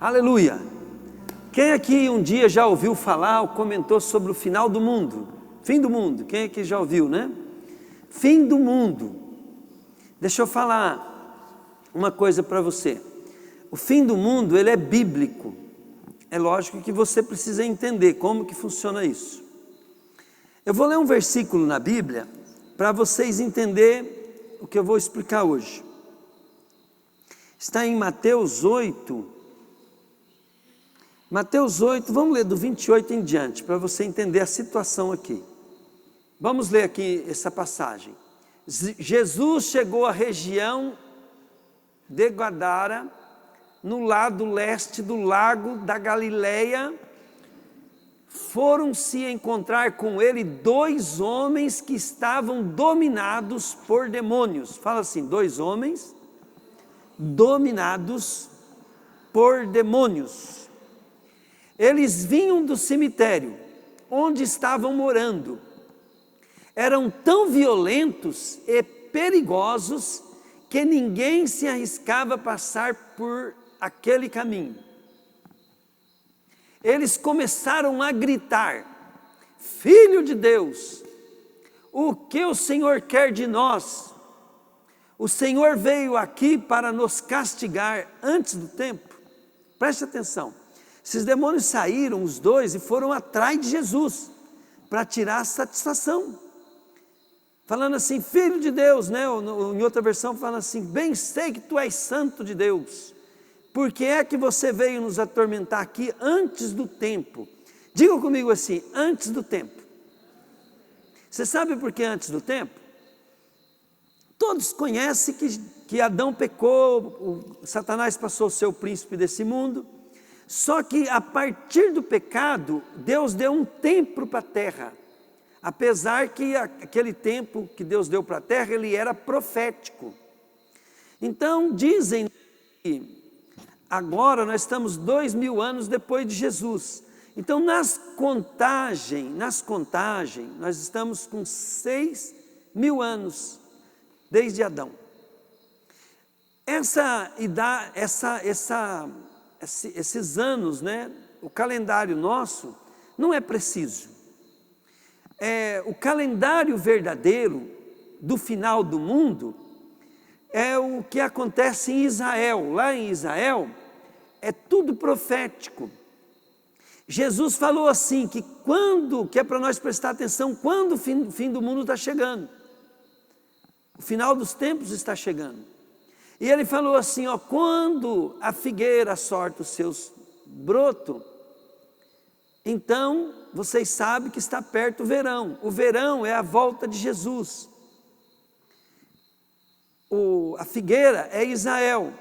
Aleluia! Quem aqui um dia já ouviu falar ou comentou sobre o final do mundo? Fim do mundo, quem aqui já ouviu, né? Fim do mundo. Deixa eu falar uma coisa para você. O fim do mundo, ele é bíblico. É lógico que você precisa entender como que funciona isso. Eu vou ler um versículo na Bíblia para vocês entenderem o que eu vou explicar hoje. Está em Mateus 8. Mateus 8, vamos ler do 28 em diante, para você entender a situação aqui. Vamos ler aqui essa passagem. Jesus chegou à região de Gadara, no lado leste do lago da Galileia. Foram se encontrar com ele 2 homens que estavam dominados por demônios. Fala assim, 2 homens dominados por demônios. Eles vinham do cemitério, onde estavam morando. Eram tão violentos e perigosos que ninguém se arriscava a passar por aquele caminho. Eles começaram a gritar: Filho de Deus, o que o Senhor quer de nós? O Senhor veio aqui para nos castigar antes do tempo? Preste atenção. Esses demônios saíram, os 2, e foram atrás de Jesus, para tirar a satisfação. Falando assim, Filho de Deus, né? Ou, em outra versão fala assim, bem sei que tu és santo de Deus. Por que é que você veio nos atormentar aqui antes do tempo? Diga comigo assim, antes do tempo. Você sabe por que antes do tempo? Todos conhecem que Adão pecou, Satanás passou a ser o príncipe desse mundo. Só que a partir do pecado, Deus deu um tempo para a terra. Apesar que aquele tempo que Deus deu para a terra, ele era profético. Então dizem que agora nós estamos 2000 anos depois de Jesus. Então nas contagens, nós estamos com 6.000 anos desde Adão. Esses anos, né, o calendário nosso não é preciso. O calendário verdadeiro do final do mundo é o que acontece em Israel. Lá em Israel é tudo profético. Jesus falou assim, que é para nós prestar atenção, quando o fim do mundo está chegando. O final dos tempos está chegando. E ele falou assim, ó, quando a figueira sorta os seus brotos, então vocês sabem que está perto o verão. O verão é a volta de Jesus. A figueira é Israel.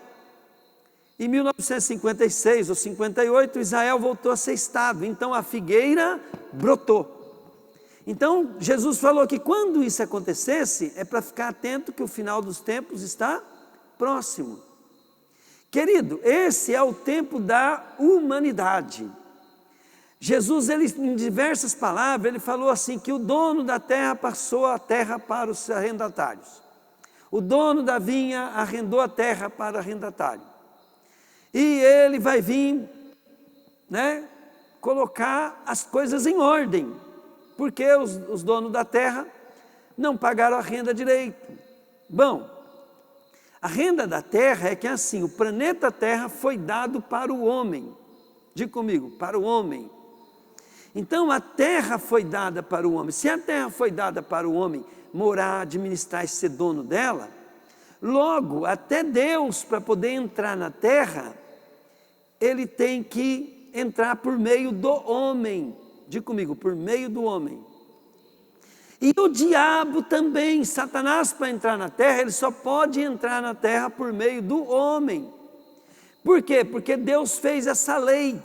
Em 1956 ou 58, Israel voltou a ser estado. Então a figueira brotou. Então Jesus falou que quando isso acontecesse, é para ficar atento que o final dos tempos está próximo. Querido, esse é o tempo da humanidade. Jesus, em diversas palavras, ele falou assim, que o dono da terra passou a terra para os arrendatários. O dono da vinha arrendou a terra para o arrendatário. E ele vai vir, né, colocar as coisas em ordem, porque os donos da terra não pagaram a renda direito. Bom, a renda da terra é que assim, o planeta Terra foi dado para o homem. Diga comigo, para o homem. Então a terra foi dada para o homem. Se a terra foi dada para o homem morar, administrar e ser dono dela, logo até Deus, para poder entrar na terra, ele tem que entrar por meio do homem. Diga comigo, por meio do homem. E o diabo também, Satanás, para entrar na terra, ele só pode entrar na terra por meio do homem. Por quê? Porque Deus fez essa lei.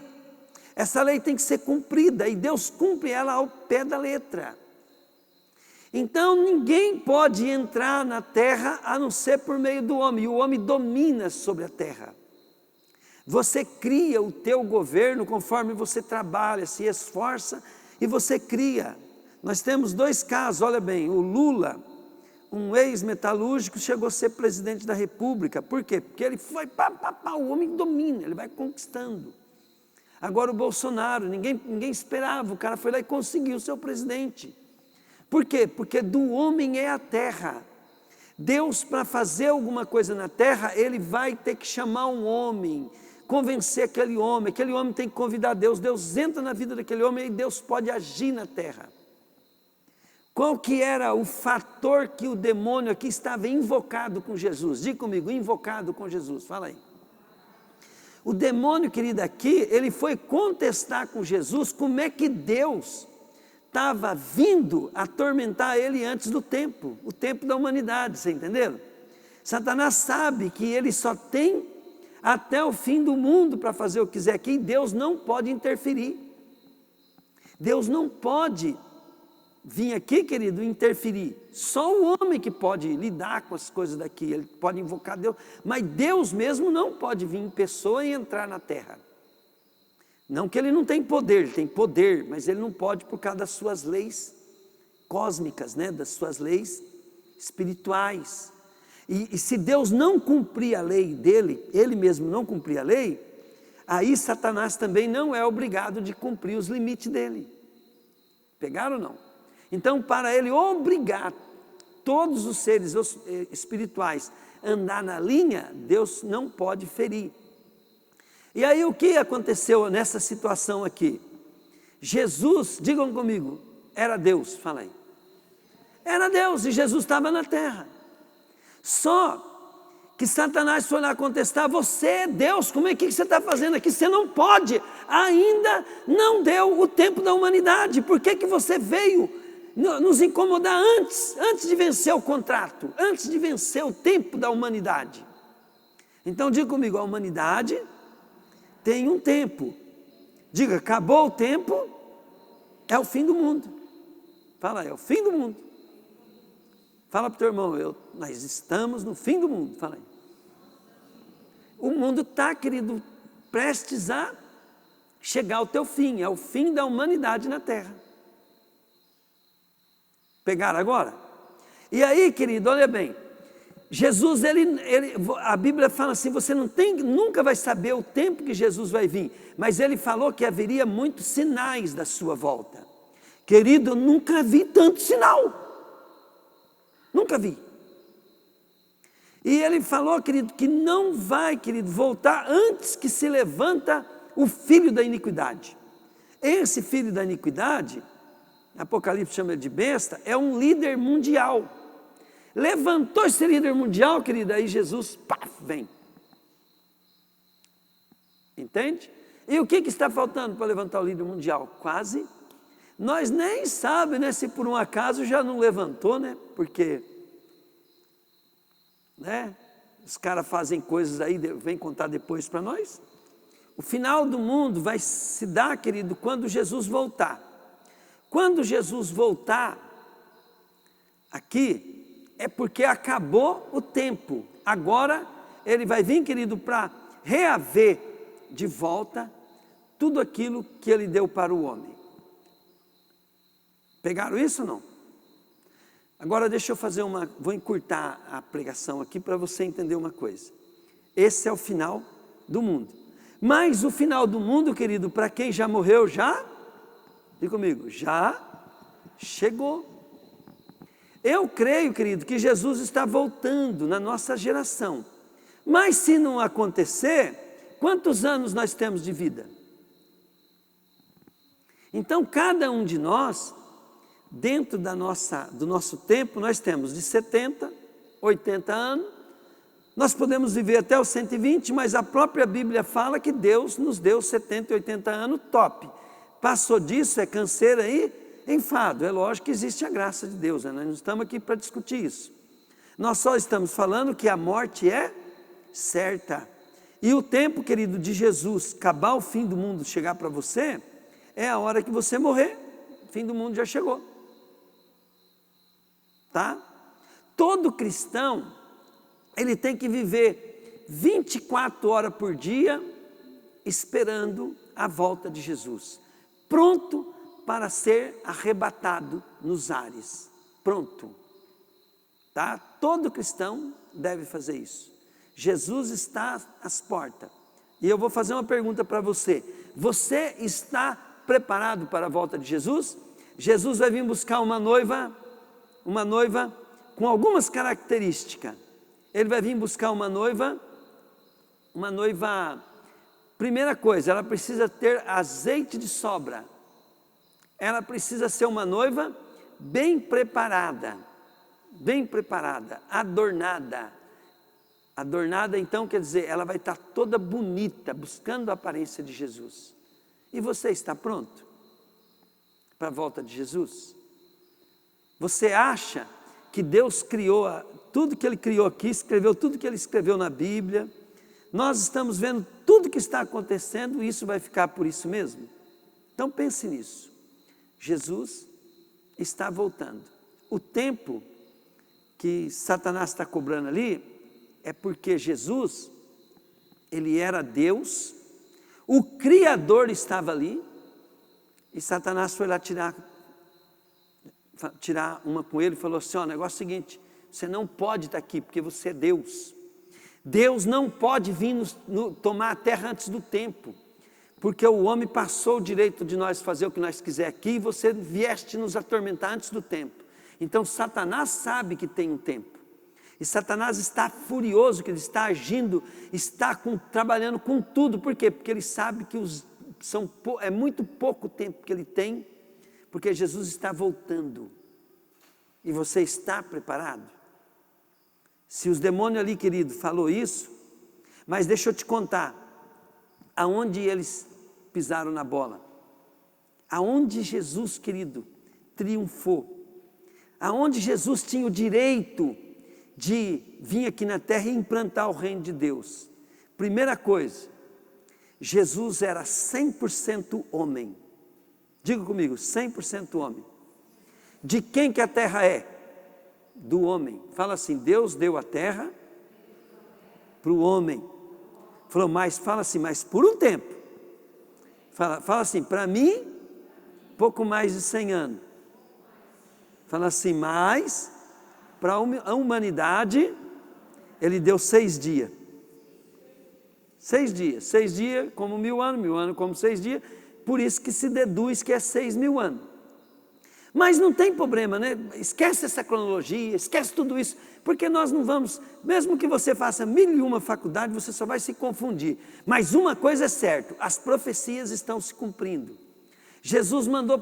Essa lei tem que ser cumprida e Deus cumpre ela ao pé da letra. Então ninguém pode entrar na terra a não ser por meio do homem. E o homem domina sobre a terra. Você cria o teu governo conforme você trabalha, se esforça e você cria. Nós temos 2 casos, olha bem, o Lula um ex-metalúrgico chegou a ser presidente da República. Por quê? Porque ele foi, o homem domina, ele vai conquistando. Agora o Bolsonaro, ninguém esperava, o cara foi lá e conseguiu ser o presidente. Por quê? Porque do homem é a terra. Deus, para fazer alguma coisa na terra, ele vai ter que chamar um homem, convencer aquele homem tem que convidar Deus, Deus entra na vida daquele homem e Deus pode agir na terra. Qual que era o fator que o demônio aqui estava invocado com Jesus? Diga comigo, invocado com Jesus, fala aí. O demônio, querido, aqui, ele foi contestar com Jesus como é que Deus estava vindo atormentar ele antes do tempo, o tempo da humanidade, você entendeu? Satanás sabe que ele só tem até o fim do mundo para fazer o que quiser aqui, e Deus não pode interferir. Deus não pode vir aqui, querido, interferir. Só o homem que pode lidar com as coisas daqui, ele pode invocar Deus, mas Deus mesmo não pode vir em pessoa e entrar na terra. Não que ele não tem poder, ele tem poder, mas ele não pode por causa das suas leis cósmicas, né? Das suas leis espirituais. E se Deus não cumprir a lei dele, ele mesmo não cumprir a lei, aí Satanás também não é obrigado de cumprir os limites dele. Pegaram ou não? Então, para ele obrigar todos os seres espirituais a andar na linha, Deus não pode ferir. E aí o que aconteceu nessa situação aqui? Jesus, digam comigo, era Deus, fala aí. Era Deus e Jesus estava na terra. Só que Satanás foi lá contestar, você é Deus, como é que você está fazendo aqui? Você não pode, ainda não deu o tempo da humanidade, por que você veio nos incomodar antes de vencer o contrato, antes de vencer o tempo da humanidade? Então diga comigo, a humanidade tem um tempo. Diga, acabou o tempo, é o fim do mundo. Fala, é o fim do mundo. Fala para o teu irmão, nós estamos no fim do mundo. Fala aí. O mundo está, querido, prestes a chegar ao teu fim. É o fim da humanidade na terra. Pegaram agora? E aí, querido, olha bem. Jesus, a Bíblia fala assim, você nunca vai saber o tempo que Jesus vai vir, mas ele falou que haveria muitos sinais da sua volta. Querido, eu nunca vi tanto sinal, nunca vi. E ele falou, querido, que não vai, querido, voltar antes que se levanta o filho da iniquidade. Esse filho da iniquidade, Apocalipse chama ele de besta, é um líder mundial. Levantou esse líder mundial, querido, aí Jesus, vem. Entende? E o que está faltando para levantar o líder mundial? Quase. Nós nem sabemos, né, se por um acaso já não levantou, né? Porque, né, os caras fazem coisas aí, vem contar depois para nós. O final do mundo vai se dar, querido, quando Jesus voltar. Quando Jesus voltar aqui, é porque acabou o tempo. Agora ele vai vir, querido, para reaver de volta tudo aquilo que ele deu para o homem. Pegaram isso ou não? Agora deixa eu fazer vou encurtar a pregação aqui para você entender uma coisa. Esse é o final do mundo. Mas o final do mundo, querido, para quem já morreu, diga comigo, já chegou. Eu creio, querido, que Jesus está voltando na nossa geração. Mas se não acontecer, quantos anos nós temos de vida? Então, cada um de nós, dentro do nosso tempo, nós temos de 70, 80 anos. Nós podemos viver até os 120, mas a própria Bíblia fala que Deus nos deu 70 e 80 anos top. Passou disso, é canseira aí, enfado. É lógico que existe a graça de Deus, né? Nós não estamos aqui para discutir isso. Nós só estamos falando que a morte é certa. E o tempo, querido, de Jesus acabar o fim do mundo, chegar para você, é a hora que você morrer. O fim do mundo já chegou. Tá? Todo cristão, ele tem que viver 24 horas por dia esperando a volta de Jesus. Pronto para ser arrebatado nos ares. Pronto. tá? Todo cristão deve fazer isso. Jesus está às portas. E eu vou fazer uma pergunta para você. Você está preparado para a volta de Jesus? Jesus vai vir buscar uma noiva com algumas características. Ele vai vir buscar uma noiva, primeira coisa, ela precisa ter azeite de sobra. Ela precisa ser uma noiva bem preparada, adornada. Adornada, então, quer dizer, ela vai estar toda bonita, buscando a aparência de Jesus. E você está pronto para a volta de Jesus? Você acha que Deus criou tudo que Ele criou aqui, escreveu tudo que Ele escreveu na Bíblia? Nós estamos vendo tudo que está acontecendo e isso vai ficar por isso mesmo? Então pense nisso. Jesus está voltando. O tempo que Satanás está cobrando ali é porque Jesus, Ele era Deus, o Criador estava ali, e Satanás foi lá tirar uma com ele e falou assim: ó, o negócio é o seguinte, você não pode estar aqui porque você é Deus. Deus não pode vir tomar a terra antes do tempo, porque o homem passou o direito de nós fazer o que nós quiser aqui, e você vieste nos atormentar antes do tempo. Então Satanás sabe que tem um tempo. E Satanás está furioso, que ele está agindo, trabalhando com tudo. Por quê? Porque ele sabe que é muito pouco tempo que ele tem, porque Jesus está voltando. E você está preparado? Se os demônios ali, querido, falou isso, mas deixa eu te contar, aonde eles pisaram na bola, aonde Jesus, querido, triunfou, aonde Jesus tinha o direito de vir aqui na terra e implantar o reino de Deus. Primeira coisa, Jesus era 100% homem. Diga comigo, 100% homem. De quem que a terra é? Do homem. Fala assim, Deus deu a terra para o homem. Fala assim, mas por um tempo. Fala assim, para mim, pouco mais de 100 anos. Fala assim, mas para a humanidade, Ele deu 6 dias. 6 dias. 6 dias como 1000 anos, 1000 anos como 6 dias. Por isso que se deduz que é 6.000 anos. Mas não tem problema, né? Esquece essa cronologia, esquece tudo isso. Porque nós não vamos, mesmo que você faça 1001 faculdade, você só vai se confundir. Mas uma coisa é certa, as profecias estão se cumprindo. Jesus mandou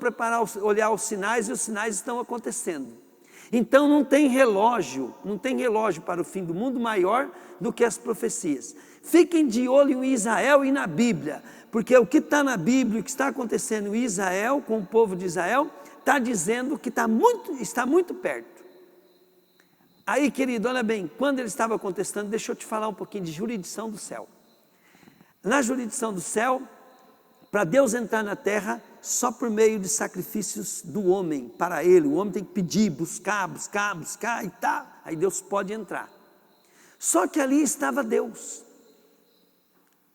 olhar os sinais e os sinais estão acontecendo. Então não tem relógio para o fim do mundo maior do que as profecias. Fiquem de olho em Israel e na Bíblia, porque o que está na Bíblia, o que está acontecendo em Israel, com o povo de Israel, está dizendo que está muito perto. Aí, querido, olha bem, quando ele estava contestando, deixa eu te falar um pouquinho de jurisdição do céu. Na jurisdição do céu, para Deus entrar na terra, só por meio de sacrifícios do homem, para ele. O homem tem que pedir, buscar e tá. Aí Deus pode entrar. Só que ali estava Deus.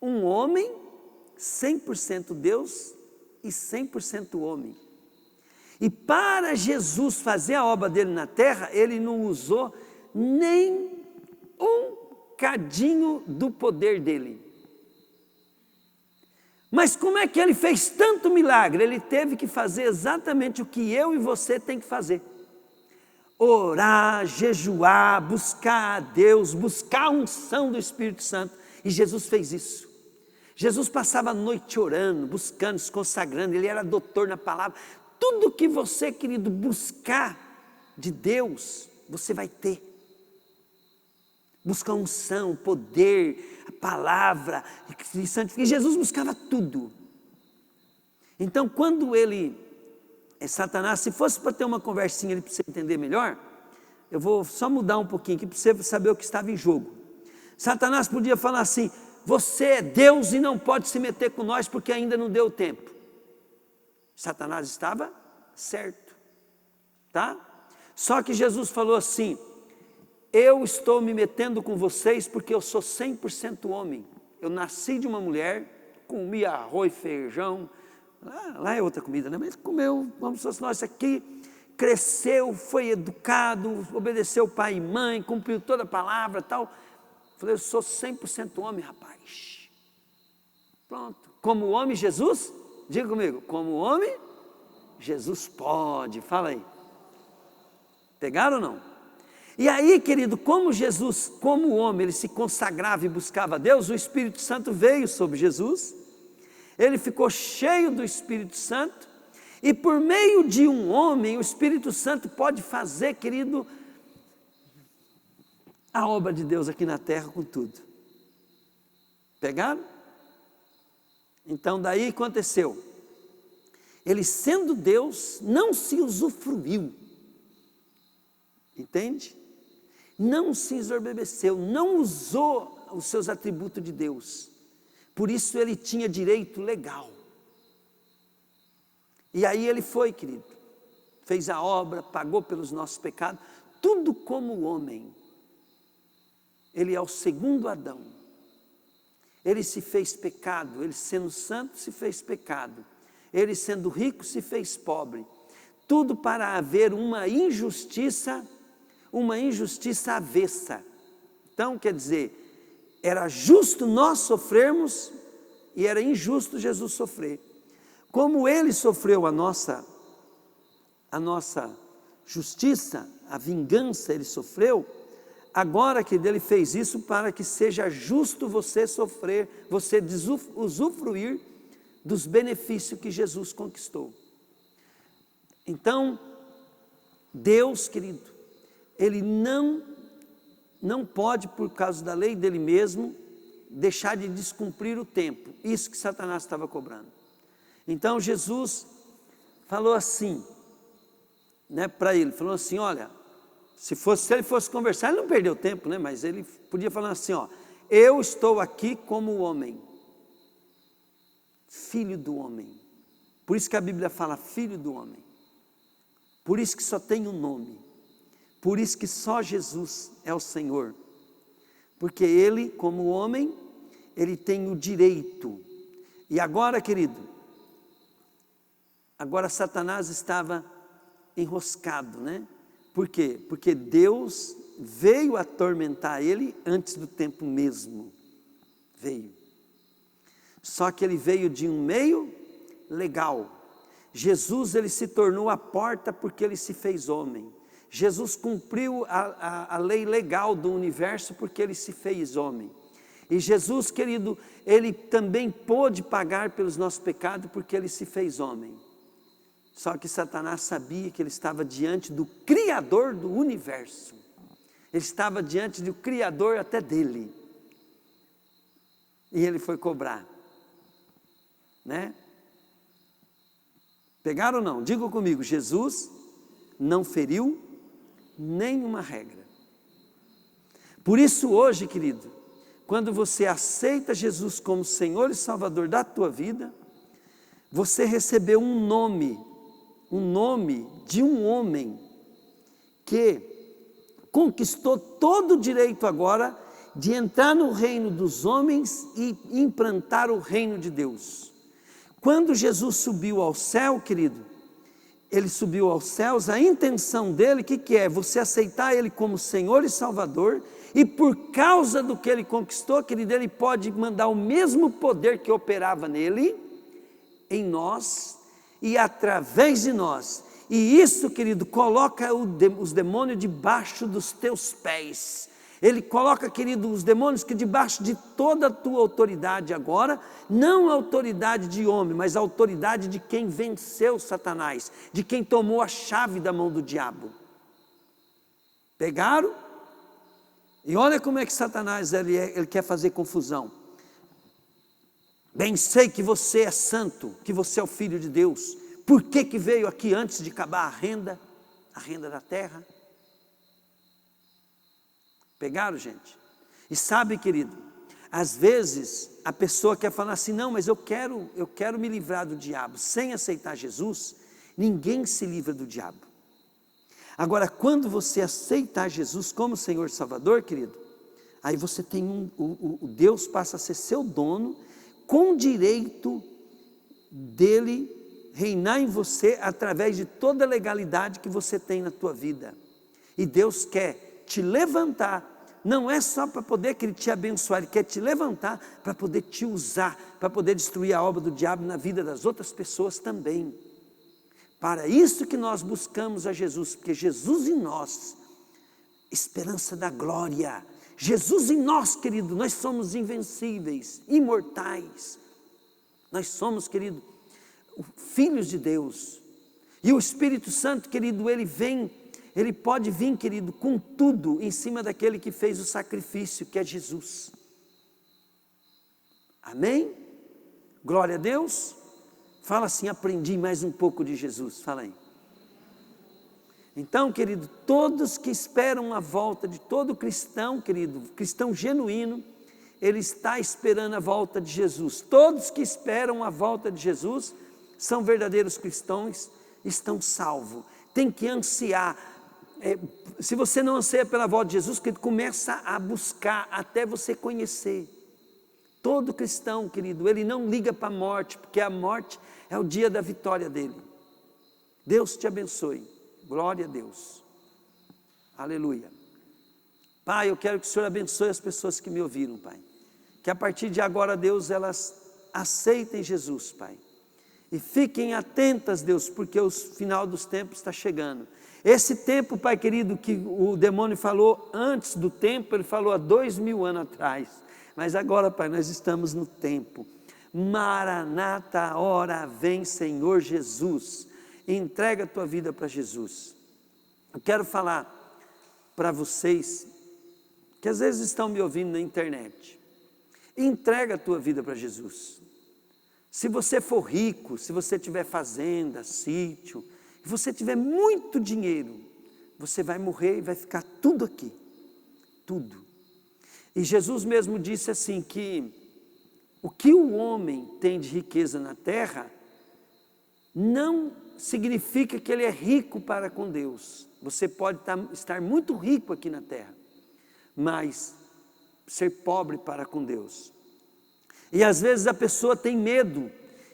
Um homem, 100% Deus e 100% homem. E para Jesus fazer a obra dele na terra, ele não usou nem um cadinho do poder dele. Mas como é que ele fez tanto milagre? Ele teve que fazer exatamente o que eu e você tem que fazer. Orar, jejuar, buscar a Deus, buscar a unção do Espírito Santo. E Jesus fez isso. Jesus passava a noite orando, buscando, se consagrando. Ele era doutor na palavra. Tudo que você, querido, buscar de Deus, você vai ter. Busca a unção, o poder, a palavra, e Jesus buscava tudo. Então, quando Satanás, se fosse para ter uma conversinha ali para você entender melhor, eu vou só mudar um pouquinho aqui para você saber o que estava em jogo. Satanás podia falar assim: você é Deus e não pode se meter com nós porque ainda não deu tempo. Satanás estava certo, tá? Só que Jesus falou assim: eu estou me metendo com vocês porque eu sou 100% homem. Eu nasci de uma mulher, comi arroz, feijão, lá é outra comida, né? Mas comeu, vamos nós aqui, cresceu, foi educado, obedeceu pai e mãe, cumpriu toda a palavra, tal. Falei, eu sou 100% homem, rapaz. Pronto. Como homem, Jesus, diga comigo, como homem, Jesus pode. Fala aí. Pegaram ou não? E aí, querido, como Jesus, como homem, ele se consagrava e buscava a Deus, o Espírito Santo veio sobre Jesus, ele ficou cheio do Espírito Santo, e por meio de um homem, o Espírito Santo pode fazer, querido, a obra de Deus aqui na terra com tudo. Pegaram? Então daí aconteceu, ele sendo Deus, não se usufruiu, entende? Não se ensoberbeceu, não usou os seus atributos de Deus, por isso ele tinha direito legal. E aí ele foi, querido, fez a obra, pagou pelos nossos pecados, tudo como homem. Ele é o segundo Adão, ele se fez pecado, ele sendo santo se fez pecado, ele sendo rico se fez pobre, tudo para haver uma injustiça avessa. Então, quer dizer, era justo nós sofrermos e era injusto Jesus sofrer. Como ele sofreu a nossa justiça, a vingança ele sofreu, agora que ele fez isso para que seja justo você sofrer, você usufruir dos benefícios que Jesus conquistou. Então, Deus, querido, ele não pode, por causa da lei dele mesmo, deixar de descumprir o tempo, isso que Satanás estava cobrando. Então Jesus falou assim, né, para ele, falou assim, olha, se ele fosse conversar, ele não perdeu tempo, né, mas ele podia falar assim, ó, eu estou aqui como homem, filho do homem, por isso que a Bíblia fala filho do homem, por isso que só tem um nome, por isso que só Jesus é o Senhor, porque ele, como homem, ele tem o direito. E agora, querido, agora Satanás estava enroscado, né? Por quê? Porque Deus veio atormentar ele antes do tempo mesmo, veio. Só que ele veio de um meio legal. Jesus, ele se tornou a porta porque ele se fez homem. Jesus cumpriu a lei legal do universo porque ele se fez homem. E Jesus, querido, ele também pôde pagar pelos nossos pecados porque ele se fez homem. Só que Satanás sabia que ele estava diante do Criador do universo. Ele estava diante do Criador até dele. E ele foi cobrar. Né? Pegaram ou não? Diga comigo, Jesus não feriu nenhuma regra. Por isso hoje, querido, quando você aceita Jesus como Senhor e Salvador da tua vida, você recebeu um nome de um homem que conquistou todo o direito agora de entrar no reino dos homens e implantar o reino de Deus. Quando Jesus subiu ao céu, querido, ele subiu aos céus, a intenção dele, o que é? Você aceitar ele como Senhor e Salvador, e por causa do que ele conquistou, querido, ele pode mandar o mesmo poder que operava nele, em nós, e através de nós. E isso, querido, coloca os demônios debaixo dos teus pés. Ele coloca, querido, os demônios que debaixo de toda a tua autoridade agora, não a autoridade de homem, mas a autoridade de quem venceu Satanás, de quem tomou a chave da mão do diabo. Pegaram? E olha como é que Satanás ele quer fazer confusão. Bem sei que você é santo, que você é o Filho de Deus. Por que veio aqui antes de acabar a renda da terra? Pegaram, gente? E sabe, querido, às vezes a pessoa quer falar assim, não, mas eu quero me livrar do diabo. Sem aceitar Jesus, ninguém se livra do diabo. Agora, quando você aceitar Jesus como Senhor e Salvador, querido, aí você tem o Deus passa a ser seu dono, com direito dele reinar em você através de toda a legalidade que você tem na tua vida. E Deus quer te levantar, não é só para poder que Ele te abençoar, Ele quer te levantar para poder te usar, para poder destruir a obra do diabo na vida das outras pessoas também. Para isso que nós buscamos a Jesus, porque Jesus em nós, esperança da glória. Jesus em nós, querido, nós somos invencíveis, imortais. Nós somos, querido, filhos de Deus. E o Espírito Santo, querido, ele pode vir, querido, com tudo em cima daquele que fez o sacrifício, que é Jesus. Amém? Glória a Deus. Fala assim, aprendi mais um pouco de Jesus, fala aí. Então, querido, todos que esperam a volta de todo cristão, querido, cristão genuíno, ele está esperando a volta de Jesus. Todos que esperam a volta de Jesus são verdadeiros cristãos, estão salvos. Tem que ansiar. Se você não anseia pela volta de Jesus, querido, começa a buscar até você conhecer. Todo cristão, querido, ele não liga para a morte, porque a morte é o dia da vitória dele. Deus te abençoe. Glória a Deus. Aleluia. Pai, eu quero que o Senhor abençoe as pessoas que me ouviram, Pai. Que a partir de agora, Deus, elas aceitem Jesus, Pai. E fiquem atentas, Deus, porque o final dos tempos está chegando. Esse tempo, Pai querido, que o demônio falou antes do tempo, ele falou há 2000 anos atrás. Mas agora, Pai, nós estamos no tempo. Maranata, a hora vem, Senhor Jesus. Entrega a tua vida para Jesus. Eu quero falar para vocês que às vezes estão me ouvindo na internet. Entrega a tua vida para Jesus. Se você for rico, se você tiver fazenda, sítio, e você tiver muito dinheiro, você vai morrer e vai ficar tudo aqui. Tudo. E Jesus mesmo disse assim que o que o homem tem de riqueza na terra não significa que ele é rico para com Deus. Você pode estar muito rico aqui na terra, mas ser pobre para com Deus. E às vezes a pessoa tem medo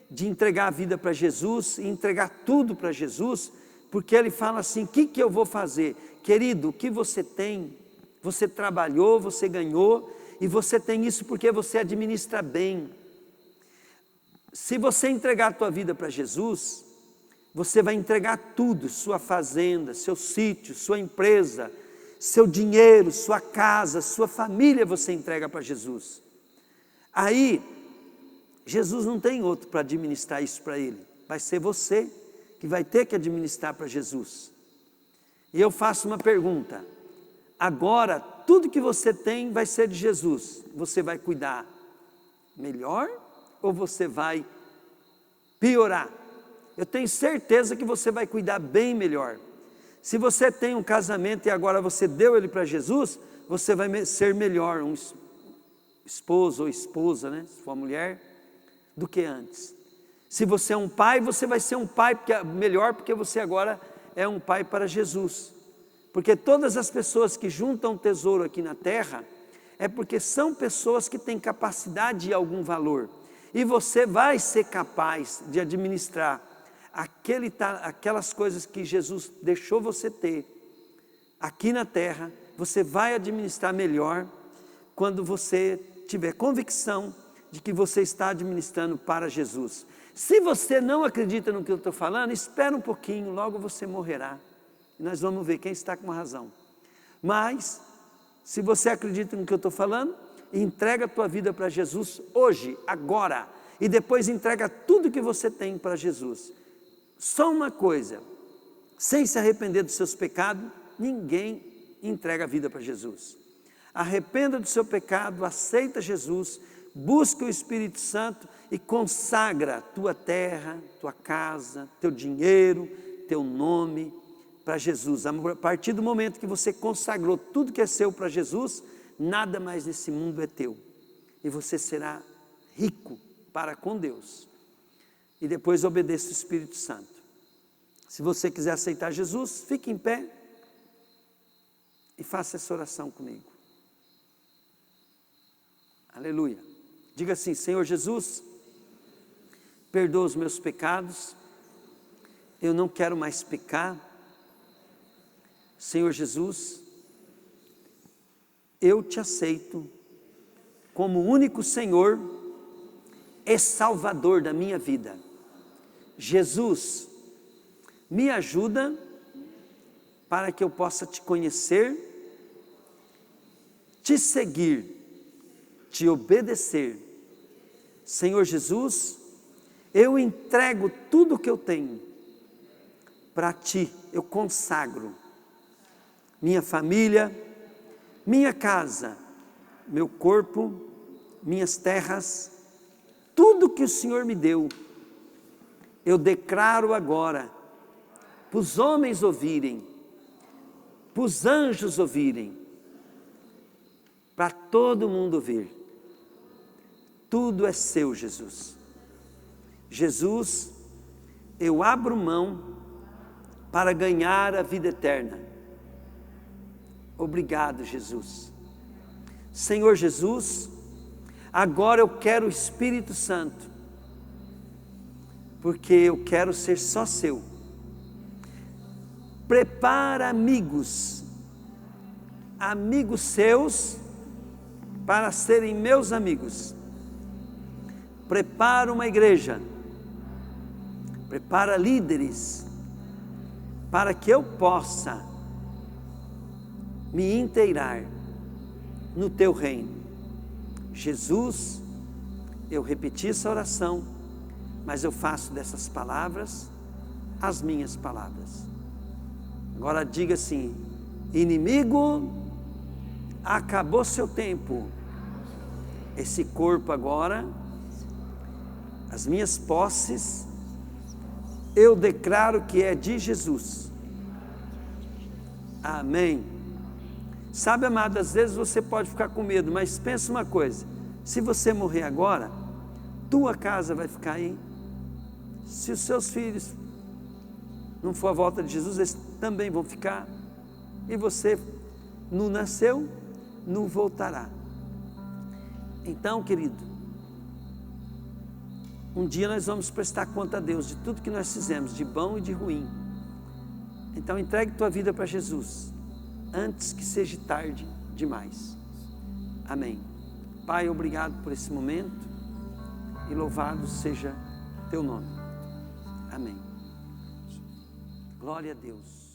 de entregar a vida para Jesus, e entregar tudo para Jesus, porque ele fala assim, o que eu vou fazer? Querido, o que você tem, você trabalhou, você ganhou, e você tem isso porque você administra bem. Se você entregar a tua vida para Jesus, você vai entregar tudo, sua fazenda, seu sítio, sua empresa, seu dinheiro, sua casa, sua família, você entrega para Jesus. Aí, Jesus não tem outro para administrar isso para ele, vai ser você que vai ter que administrar para Jesus. E eu faço uma pergunta, agora tudo que você tem vai ser de Jesus, você vai cuidar melhor ou você vai piorar? Eu tenho certeza que você vai cuidar bem melhor. Se você tem um casamento e agora você deu ele para Jesus, você vai ser melhor, um esposo ou esposa, né? Se for mulher, do que antes. Se você é um pai, você vai ser um pai melhor, porque você agora é um pai para Jesus. Porque todas as pessoas que juntam tesouro aqui na terra, é porque são pessoas que têm capacidade e algum valor. E você vai ser capaz de administrar aquelas coisas que Jesus deixou você ter aqui na terra, você vai administrar melhor quando você tiver convicção de que você está administrando para Jesus. Se você não acredita no que eu estou falando, espera um pouquinho, logo você morrerá. E nós vamos ver quem está com razão. Mas, se você acredita no que eu estou falando, entrega a tua vida para Jesus hoje, agora, e depois entrega tudo que você tem para Jesus. Só uma coisa, sem se arrepender dos seus pecados, ninguém entrega a vida para Jesus. Arrependa do seu pecado, aceita Jesus, busca o Espírito Santo e consagra tua terra, tua casa, teu dinheiro, teu nome para Jesus. A partir do momento que você consagrou tudo que é seu para Jesus, nada mais nesse mundo é teu. E você será rico para com Deus. E depois obedeça o Espírito Santo. Se você quiser aceitar Jesus, fique em pé e faça essa oração comigo. Aleluia. Diga assim, Senhor Jesus, perdoa os meus pecados, eu não quero mais pecar. Senhor Jesus, eu te aceito como único Senhor e Salvador da minha vida. Jesus, me ajuda para que eu possa te conhecer, te seguir, te obedecer. Senhor Jesus, eu entrego tudo o que eu tenho para ti, eu consagro minha família, minha casa, meu corpo, minhas terras, tudo que o Senhor me deu, eu declaro agora, para os homens ouvirem, para os anjos ouvirem, para todo mundo ouvir. Tudo é seu, Jesus. Jesus, eu abro mão para ganhar a vida eterna. Obrigado, Jesus. Senhor Jesus, agora eu quero o Espírito Santo, porque eu quero ser só seu. Prepara amigos seus, para serem meus amigos. Prepara uma igreja, prepara líderes, para que eu possa me inteirar no teu reino. Jesus, eu repeti essa oração, mas eu faço dessas palavras as minhas palavras. Agora diga assim: inimigo, acabou seu tempo. Esse corpo agora, as minhas posses, eu declaro que é de Jesus. Amém. Sabe, amado, às vezes você pode ficar com medo, mas pensa uma coisa: se você morrer agora, tua casa vai ficar aí. Se os seus filhos não for a volta de Jesus, eles também vão ficar. E você não nasceu, não voltará. Então, querido, um dia nós vamos prestar conta a Deus de tudo que nós fizemos, de bom e de ruim. Então entregue tua vida para Jesus, antes que seja tarde demais. Amém. Pai, obrigado por esse momento, e louvado seja teu nome. Amém. Glória a Deus.